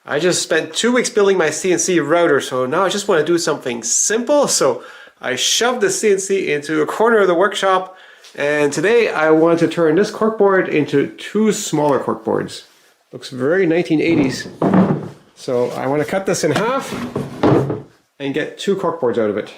I just spent 2 weeks building my CNC router, so now I just want to do something simple. So I shoved the CNC into a corner of the workshop, and today I want to turn this corkboard into 2 smaller corkboards. Looks very 1980s. So I want to cut this in half and get 2 corkboards out of it.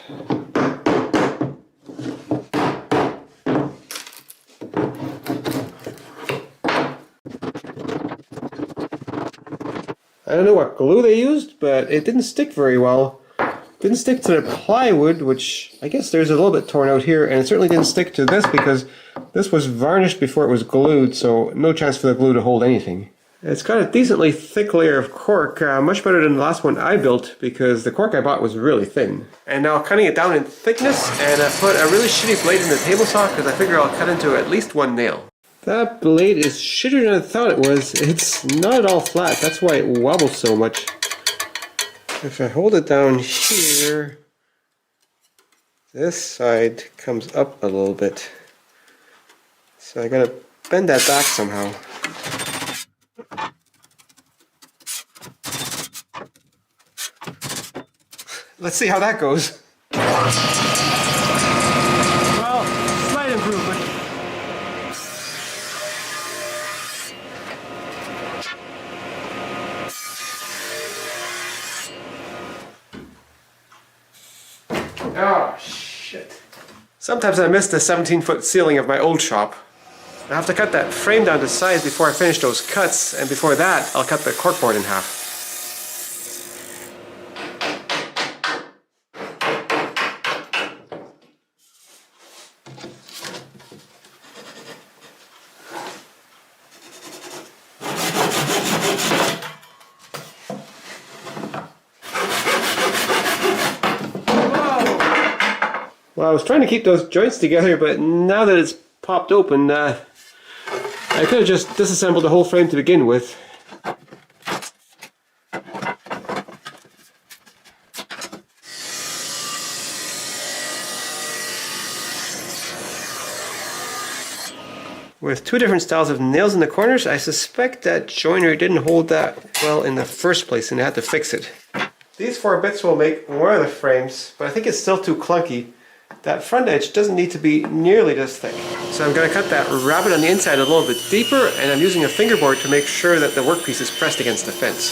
I don't know what glue they used, but it didn't stick very well. It didn't stick to the plywood, which I guess there's a little bit torn out here, and it certainly didn't stick to this because this was varnished before it was glued, so no chance for the glue to hold anything. It's got a decently thick layer of cork, much better than the last one I built because the cork I bought was really thin. And now cutting it down in thickness, and I put a really shitty blade in the table saw because I figure I'll cut into at least 1 nail. That blade is shittier than I thought it was. It's not at all flat. That's why it wobbles so much. If I hold it down here, this side comes up a little bit. So I gotta bend that back somehow. Let's see how that goes. Well, slight improvement. Oh, shit. Sometimes I miss the 17-foot ceiling of my old shop. I have to cut that frame down to size before I finish those cuts, and before that, I'll cut the corkboard in half. Well, I was trying to keep those joints together, but now that it's popped open, I could have just disassembled the whole frame to begin with. With 2 different styles of nails in the corners, I suspect that joinery didn't hold that well in the first place and I had to fix it. These 4 bits will make one of the frames, but I think it's still too clunky. That front edge doesn't need to be nearly this thick. So I'm going to cut that rabbet on the inside a little bit deeper, and I'm using a fingerboard to make sure that the workpiece is pressed against the fence.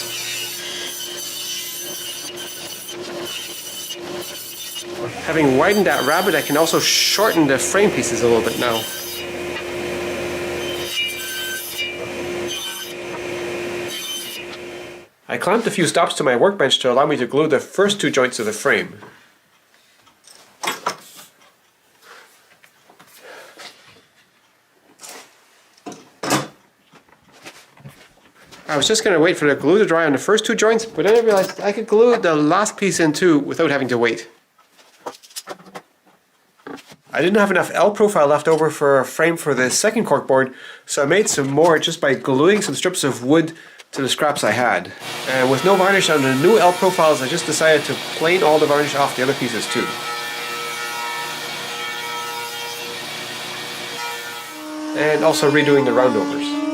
Having widened that rabbet, I can also shorten the frame pieces a little bit now. I clamped a few stops to my workbench to allow me to glue the first 2 joints of the frame. I was just going to wait for the glue to dry on the first 2 joints, but then I realized I could glue the last piece in too without having to wait. I didn't have enough L profile left over for a frame for the second corkboard, so I made some more just by gluing some strips of wood to the scraps I had. And with no varnish on the new L profiles, I just decided to plane all the varnish off the other pieces too. And also redoing the roundovers.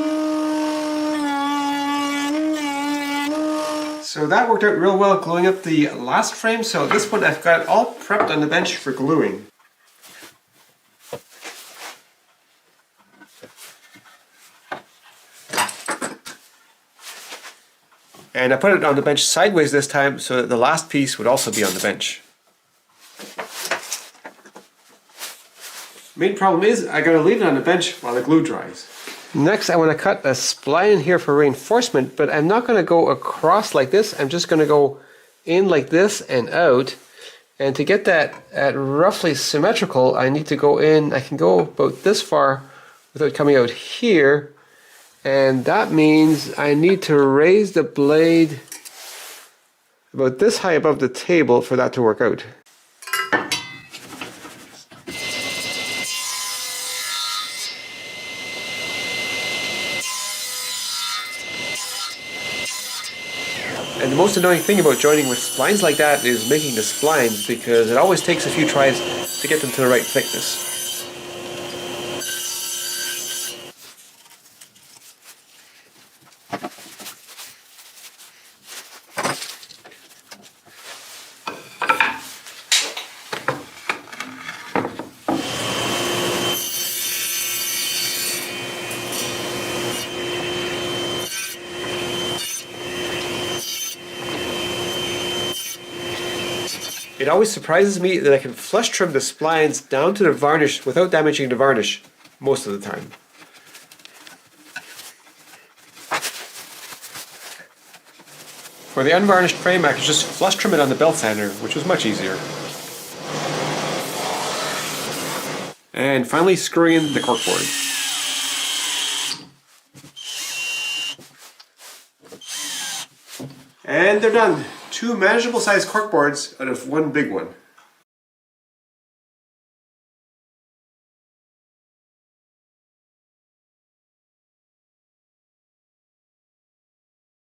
So that worked out real well gluing up the last frame, so this one I've got all prepped on the bench for gluing. And I put it on the bench sideways this time so that the last piece would also be on the bench. Main problem is I gotta leave it on the bench while the glue dries. Next I want to cut a spline in here for reinforcement, but I'm not going to go across like this. I'm just going to go in like this and out. And to get that at roughly symmetrical, I need to go in, I can go about this far without coming out here. And that means I need to raise the blade about this high above the table for that to work out. And the most annoying thing about joining with splines like that is making the splines, because it always takes a few tries to get them to the right thickness. It always surprises me that I can flush trim the splines down to the varnish without damaging the varnish most of the time. For the unvarnished frame, I could just flush trim it on the belt sander, which was much easier. And finally screwing in the corkboard. And they're done. 2 manageable sized corkboards out of 1 big one.